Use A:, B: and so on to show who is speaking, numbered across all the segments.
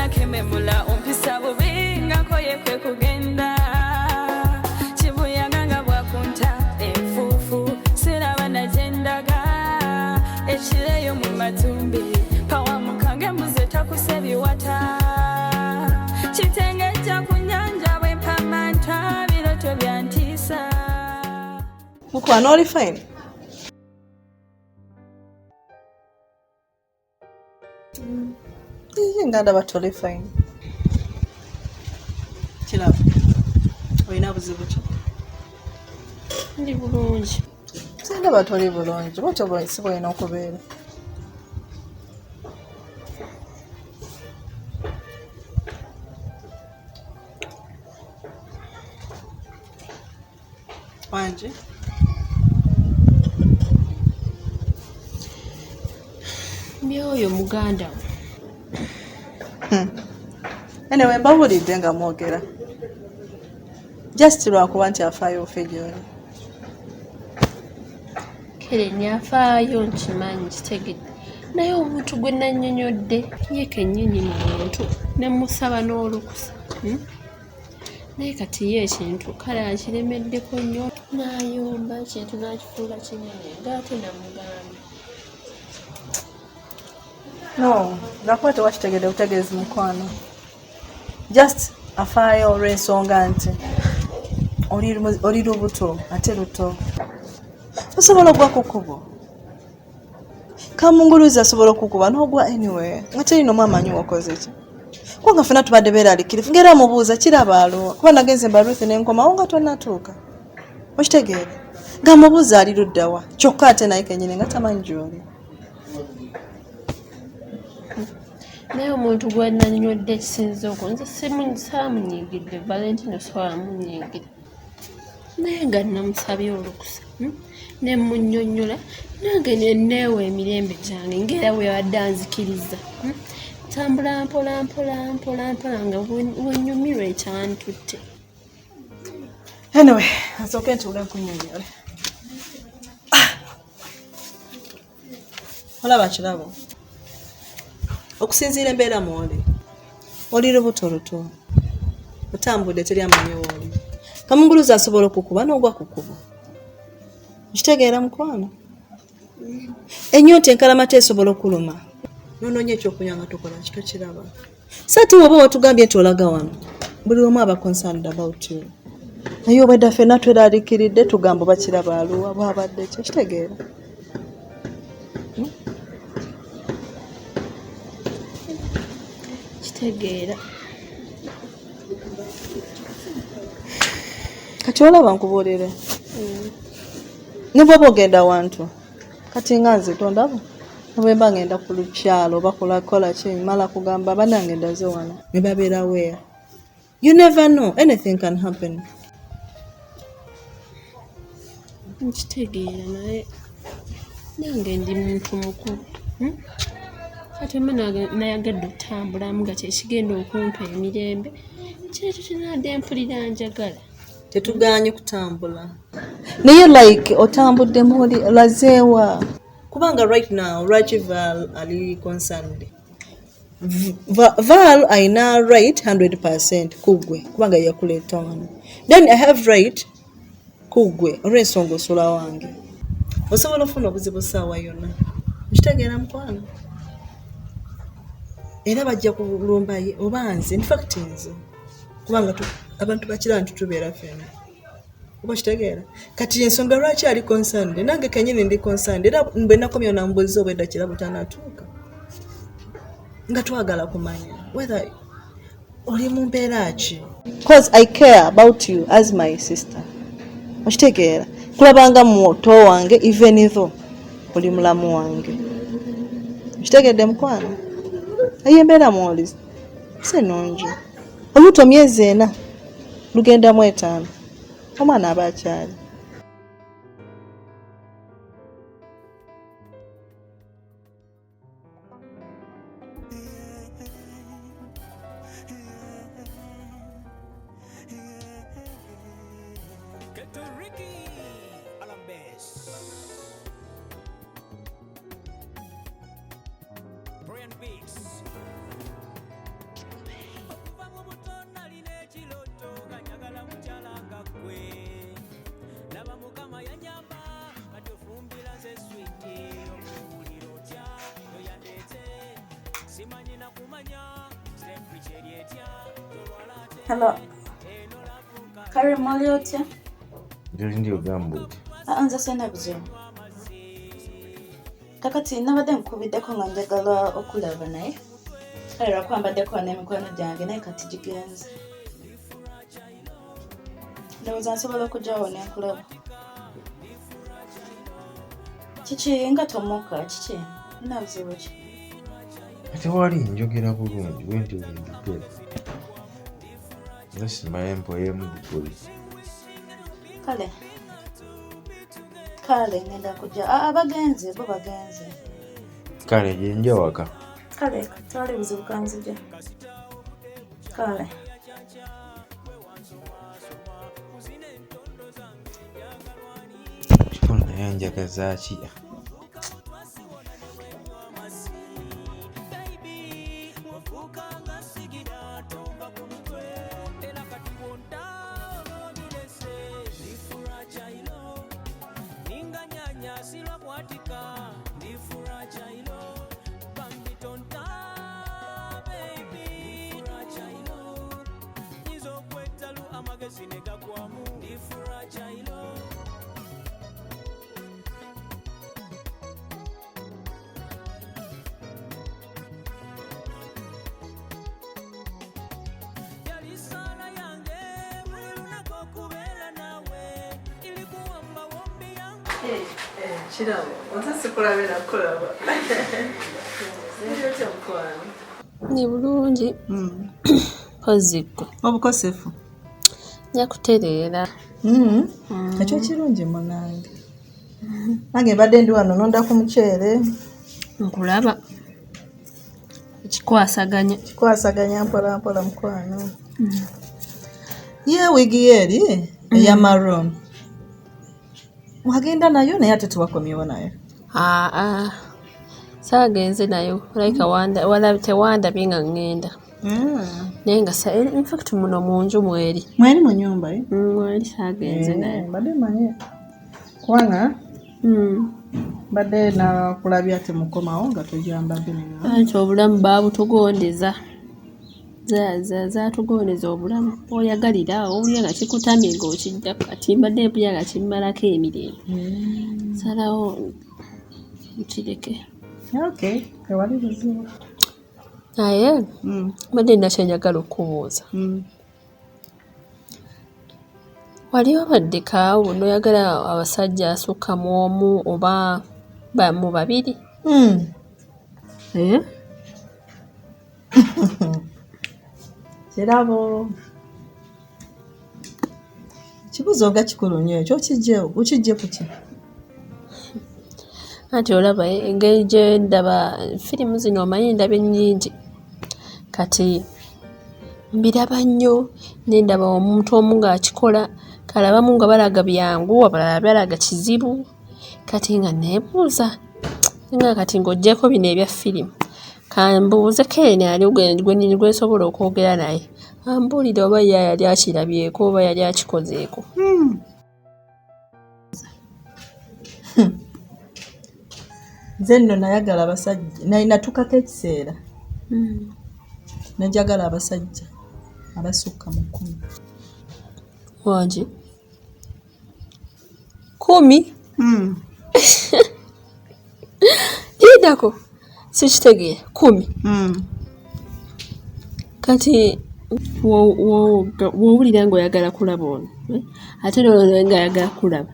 A: nakememula umpisa bubi ngakoye kwe kugenda kibuyaga bwakunta enfuufu siraba nagendaga ekireyo mu matumbi pawa mukange mbuze takusebiwata kitengejja ku nyanja bwempamanta biroto byantiisa
B: Mukwana oli fine? Nganda batoli fine. Kirabo. Oyina buzibu ki?
C: Ndi bulungi.
B: Nganda batoli bulungi. Bw'otyo bw'ensi bw'olina okubeera. Wangi?
C: Myoyo muganda.
B: Anyway, mbawulidde nga mwogera. Just lwakuba nti afaayo ofe gy'oli.
C: Kere nyafaayo nkimanyi kitegedde. Naye omuntu gwe nannyonnyodde ye kennyini mu muntu ne musaba n'olukusa. Naye kati ye ekintu kale akiremeddeko nnyo. N'ayomba ekintu n'akifuula kinene ng'ate namugamba.
B: No, lwakuba tewakitegedde butegeezi mukwano. Just afaayo olw'ensonga nti oli lubuto ate luto. Osobola ogwa ku kkubo. Kamunguluzi asobola okukuba n'ogwa anyway. Nga terina omu amanyi wakoze ki. Kubanga ffenna tubadde beeraliikirivu ng'era mubuuza kiraba aluwa. Kuba nagenze mba Ruth ne nkomawo nga tonnatuuka. Okitegeera? Nga mubuuza ali luddawa. Kyokka ate naye kennyini nga tamanyi gy'oli.
C: Naye omuntu gwe nannyonnyodde ekisinze okwo nze saamunyiigidde Valentino swamunyiigidde. Naye nga namusabye olukusa ne munnyonnyola nange neewa emirembe gyange ng'era bwe yabadde anzikiriza. Tambula mpola mpola mpola mpola nga wennyumirwa ekyantutte.
B: Anyway, asooke ntuule nkunnyonnyole. Olaba kirabo. Okusinziira embeera mw'oli. Oli lubuto luto. Otambudde teri amanyi wooli. Kamunguluzi asobola okukuba n'ogwa ku kkubo. Kitegeera mukwano. Ennyonta enkalamata esobola okuluma. Nonoonye ekyokunywa nga tokola kito kiraba. Sati woba watugambye nti olaga wano. Buli omu aba concerned about you. Naye obwedda ffenna tweraliikiridde tugamba bakiraba aluwa bw'abadde kyo. Kitegeera.
C: Kitegeera.
B: Kati olaba nkubuulire. Ne bw'oba ogenda wantu. Kati nga nze tondaba. Bwe mba ngenda ku lukyalo oba kukola ki mala kugamba bannange ndaze wano. Ne babeera where. You never know. Anything can happen.
C: Nkitegeera naye nange ndi muntu mukulu. Kati mma nayagadde otambulamu nga kyekigenda okumpa emirembe. Kintu kinadde mpulira njagala.
B: Tetuganye kutambula. Naye like otambuddemu oli lazeewa. Kubanga right now Rajival ali concerned. Val aina right 100% kugwe kubanga yakuleeta wano. Then I have right kugwe olw'ensonga osula wange. Osobola ofuna obuzibu ssaawa yonna. Nkitegeera mukwano. Era bajja kulumba ye oba nze. In fact nze. Kubanga abantu bakira nti tubeera ffenna. Oba kitegeera. Kati ensonga lwaki ali concerned. Nange kennyini ndi concerned. Era mbe nakomya nambuuliza obwedda kirabo tanatuuka. Nga twagala kumanya whether oli mu mbeera ki. Because I care about you as my sister. Okitegeera. Kulabanga muto wange even though oli mulamu wange. Okitegedde mukwano. Aye embeera mw'oli si nnungi. Oluto myezi 4 lugendamu 5. Omwana aba akyali.
D: Hello. Kareem, oli otya?
E: Ndi ogamba oti.
D: Nze sena buzibu. Kakati nabadde nkubiddeko nga njagala okulaba naye. Kale lwakwambaddeko n'emikwano gyange naye kati gigenze. Ndowooza nsobola okujjawo ne nkulaba. Kiki nga tomoka kiki? Nina buzibu ki?
E: Ate wali njogera bulungi bwenti olindidde. Nga simanyi mpoyemu bukuli.
D: Kale ngenda kujja. Abagenze bo bagenze.
E: Kale gye nja waka.
D: Kale tewali buzibu kanzija. Kale.
E: Kikono naye njagaza ki?
B: Kirabo, nze sikulabira kulaba. Ndio mukwano.
C: Ni bulungi. Koziko.
B: Obukosefu.
C: Nja kutereera.
B: Ekyo kirungi munange. Nange mbadde ndi wano nonda ku muceere.
C: Nkulaba. Kikwasaganya
B: mpola mpola mukwano. Ye wigi eri eya maroon. Mwagenda nayo naye ate tubakomyewo nayo.
C: Saagenze nayo like wala tewandabye nga ngenda. Naye nga in fact muno mu nju mweri.
B: Mweri mu nyumba
C: mweri saagenze nayo.
B: Mbadde manye. Kubanga mbadde nakulabya ate mukomawo nga tujambadde nina.
C: Anti obulamu baabutugondeza. Zaatugondeza obulamu. Oyagalira owulira nga kikutamye ng'okijja kati mbadde mpulira nga kimmalako emirembe. Salawo nkireke.
B: Okay, tewali buzibu.
C: Naye mbadde nina kyenjagala okubuuza. Wali obaddeko awo n'oyagala abasajja asukka mu omu oba mu babiri?
B: Kirabo. Kibuzo ga kikulu nnyo ekyo ukijje kuki?
C: Anti olaba engeri gye ndaba firimu zino omanyi ndaba ennyingi. Kati mbiraba nnyo nendaba omuntu omu ng'akikola kale abamu nga balaga byangu abalala balaga kizibu. Kati nga neebuuza nga kati ng'oggyeko bino ebya firimu. Kambuuze Keeni ali gwe nsobola okwogera naye. Ambuulire oba yali akirabyeko oba yali akikozeeko.
B: Nze nno nayagala abasajja natukako ekiseera. Najagala abasajja abasukka mu 10.
C: Wangi 10? Yendako sikitegeera 10. Kati wowulira ng'oyagala kulaba ono ate n'olwo ng'ayagala kulaba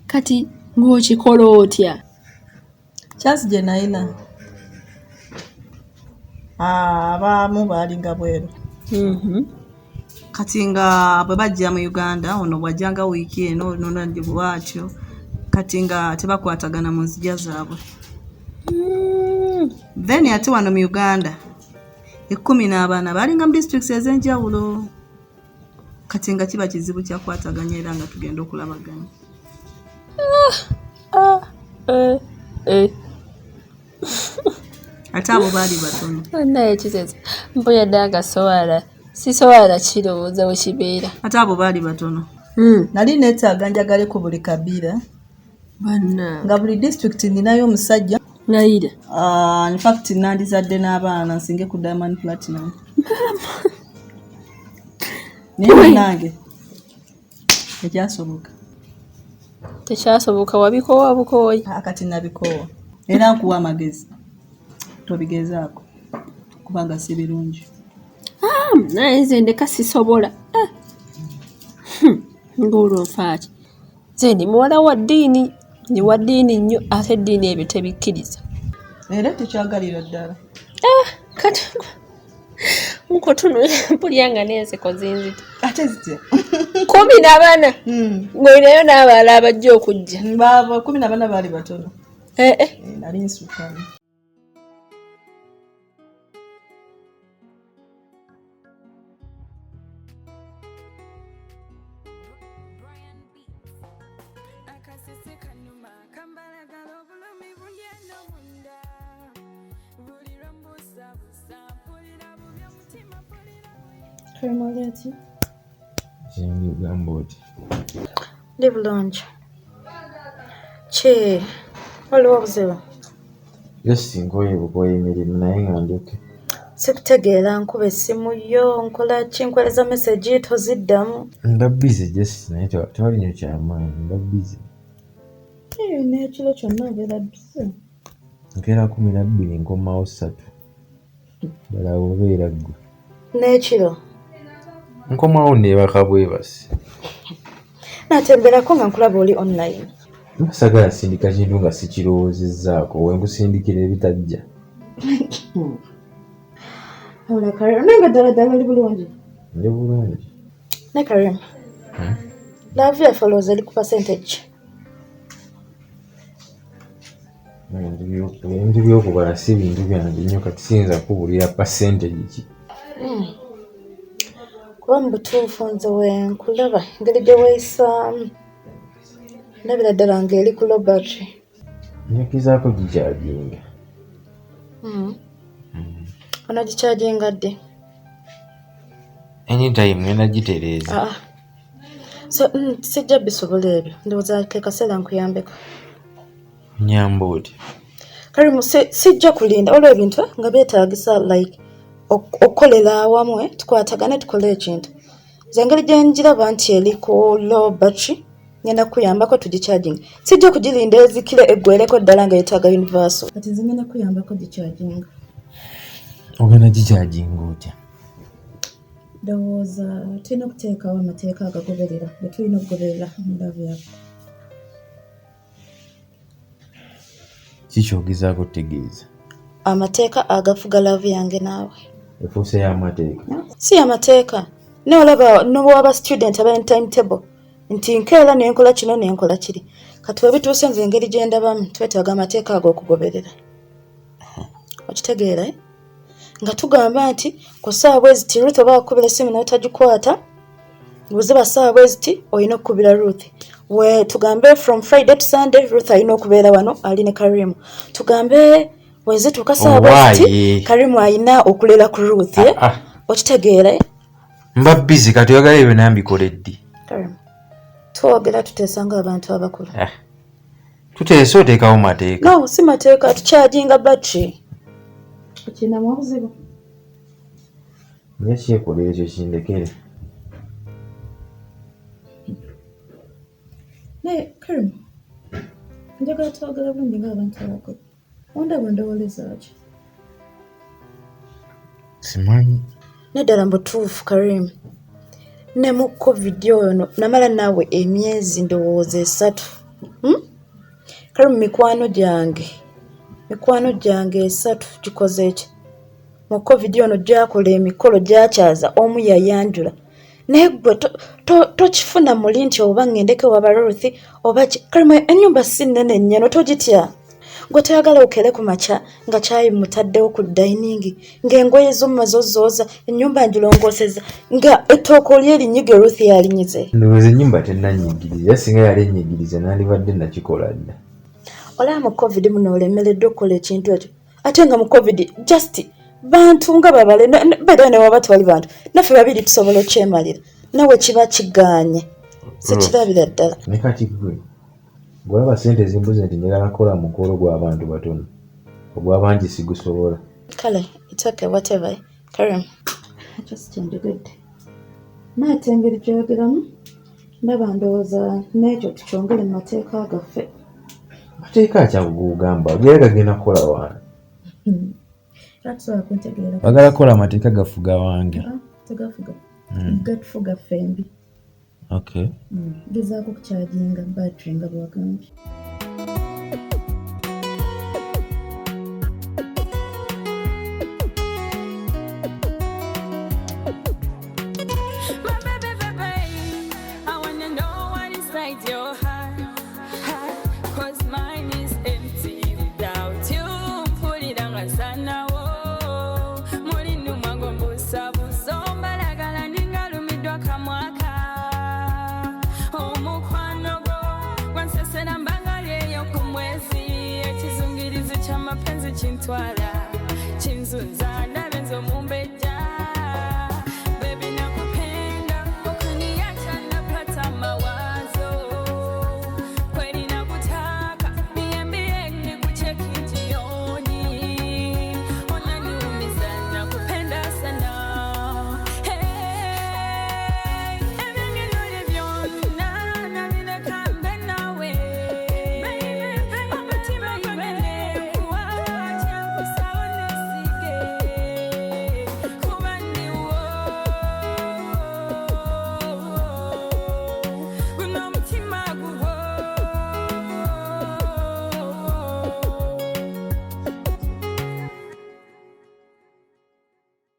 C: kati ng'okikola otya?
B: Chance gye nayina abamu baalinga bweru. Kati nga bwe bajja mu Uganda ono bwajjanga wiiki eno nonandi bwatyo kati nga tebakwatagana mu nzija zaabwe. Then ate wano mu Uganda 14 baalinga mu districts ez'enjawulo kati nga kiba kizibu kyakwataganya era nga tugenda okulabaganya. Ate abo baali batono.
C: Naye kizeze mpoya danga sowala sisowala kirowooza we kibeera.
B: Ate abo baali batono. Nali neetaaga njagale ku buli kabira nga buli district ninayo omusajja
C: Naida.
B: In fact nandizadde n'abaana nsinge ku Diamond Platinum. Naye nange ekyasoboka.
C: Tekyasoboka wabikoowa bukooyi.
B: Akati nabikoowa. Era nkuwa amagezi. Tobigezaako. Kubanga si birungi.
C: Naye nze ndeka sisobola. Ng'olwo nfaaki. Nze ndi muwala wa ddiini. Ndi wa ddiini nnyo ate eddiini ebyo tebikkiriza.
B: Era tekyagalira ddala.
C: Kati nkutunula mpulya n'enseko zinzita.
B: Ate zitya?
C: 14. Ng'olinayo n'abalala abajja okujja.
B: 14 baali batono. Nali nsukkamu.
D: Ndi bulungi. Ki waliwo obuzibu?
E: Sinkoye bukoye emirimu naye nga ndeke.
D: Sikutegeera nkuba essimu yo nkola ki nkoleza message toziddamu.
E: Mba busy Jesse naye tewali nnyo kyamaanyi mba busy.
D: N'ekiro kyonna obeera busy.
E: Nkeera 12 nkomawo 3. Ddala obeera ggwe.
D: N'ekiro?
E: Nkomawo neebaka bwebasi.
D: Natemberako nga nkulaba oli online.
E: Mbasagala sindika kintu nga sikirowoozezzaako wenkusindikira ebitajja.
D: Ola Kareem, nange ddala oli bulungi?
E: Ndi bulungi.
D: Ne Kareem, laavu yaffe olowooza eri ku percentage?
E: Ebintu by'okubala si bintu byange nnyo kati siyinza kubuulira percentage ki.
D: Kuba mu butuufu nze wenkulaba engeri gye weeyisaamu ndabira ddala ng'eri ku low battery.
E: Nyakizaako gikyajinga.
D: Ono gikyajinga ddi?
E: Anytime ngenda gitereeza.
D: So sijja bisobola ebyo ndowooza ke kaseera nkuyambeko.
E: Nyamba oti?
D: Kareem, sijja kulinda olwo ebintu nga byetaagisa like okukolera awamu tukwatagane tukole ekintu. Nze engeri gye ngiraba nti eri ku low battery ngenda kuyambako tugicharging. Sijja kugirinda ezikire eggwereko ddala nga yetaaga universal. Kati nze ngenda kuyambako gicharging.
E: Ogenda gicharginga otya?
D: Ndowooza tulina okuteekawo amateeka agagoberera ge tulina okugoberera mu laavu yaffe.
E: Kikyogezaako tegeeza.
D: Amateeka agafuga laavu yange naawe.
E: Efuuse y'amateeka?
D: Si amateeka. Ne olaba n'obwaba student aba timetable. Nti nkeera nenkola kino nenkola kiri. Kati we bituuse nze engeri gye ndabamu twetaaga amateeka ag'okugoberera. Okitegeera nga tugamba nti ku ssaawa bweziti Ruth oba akubira essimu n'otagikwata bwe ziba ssaawa bweziti olina okukubira Ruth. We tugambe from Friday to Sunday Ruth alina okubeera wano ali ne Kareem. Tugambe wezituuka ssaawa bweziti Kareem alina okulera ku Ruth. Okitegeera?
E: Mba busy kati oyagala ebyo nambikola ddi?
D: Kareem, twogera tuteesanga abantu abakulu.
E: Tuteesa oteekawo mateeka?
D: No, si mateeka, tucharginga battery. Okinamu obuzibu?
E: Naye kyekola ekyo kindekere.
D: Naye Kareem, njagala twogera bulungi ng'abantu abakulu. Ondaba ndowoleza ki?
E: Simanyi.
D: Naddala mu butuufu Kareem. Ne mu COVID ono namala naawe emyezi ndowooza 3. Kareem, mikwano gyange 3 gikoze eki. Mu COVID ono gyakola emikolo gyakyaza omu yayanjula. Naye gwe tokifuna muli nti oba ngendeke waba Ruth oba Kareem, ennyumba si nnene nnyo togitya. Gwe toyagala okere ku makya nga kyayi mutaddewo ku dining ng'engoye z'omumaze ozooza ennyumba ngilongooseza nga ettooka lye erinnyige Ruth yalinyize.
E: Ndowooza ennyumba tennannyigiriza singa yali ennyigiriza nandibadde nakikola dda.
D: Olaba mu COVID muno olemereddwa okukola ekintu ekyo. Ate nga mu COVID just bantu nga babale beera ne waba tewali bantu naffe babiri tusobola okyemalira nawe kiba kigaanye sikirabira ddala.
E: Ne kati gwe gwolaba ssente zimbuze nti njagala kukola mukolo gw'abantu batono ogw'abangi sigusobola.
D: Kale it's okay whatever Kareem, just njogedde naate engeri gy'oyogeramu ndaba ndowooza n'ekyo tukyongere mu mateeka gaffe.
E: Mateeka kyagugamba gera gagenda kukola wange.
D: Takusobola kuntegeera.
E: Bagala kukola amateeka gafuga wange.
D: Tegafuga. Gatufuga ffembi.
E: Okay.
D: Gezaako kukyajinga battery nga bwagambye.
A: Chintwala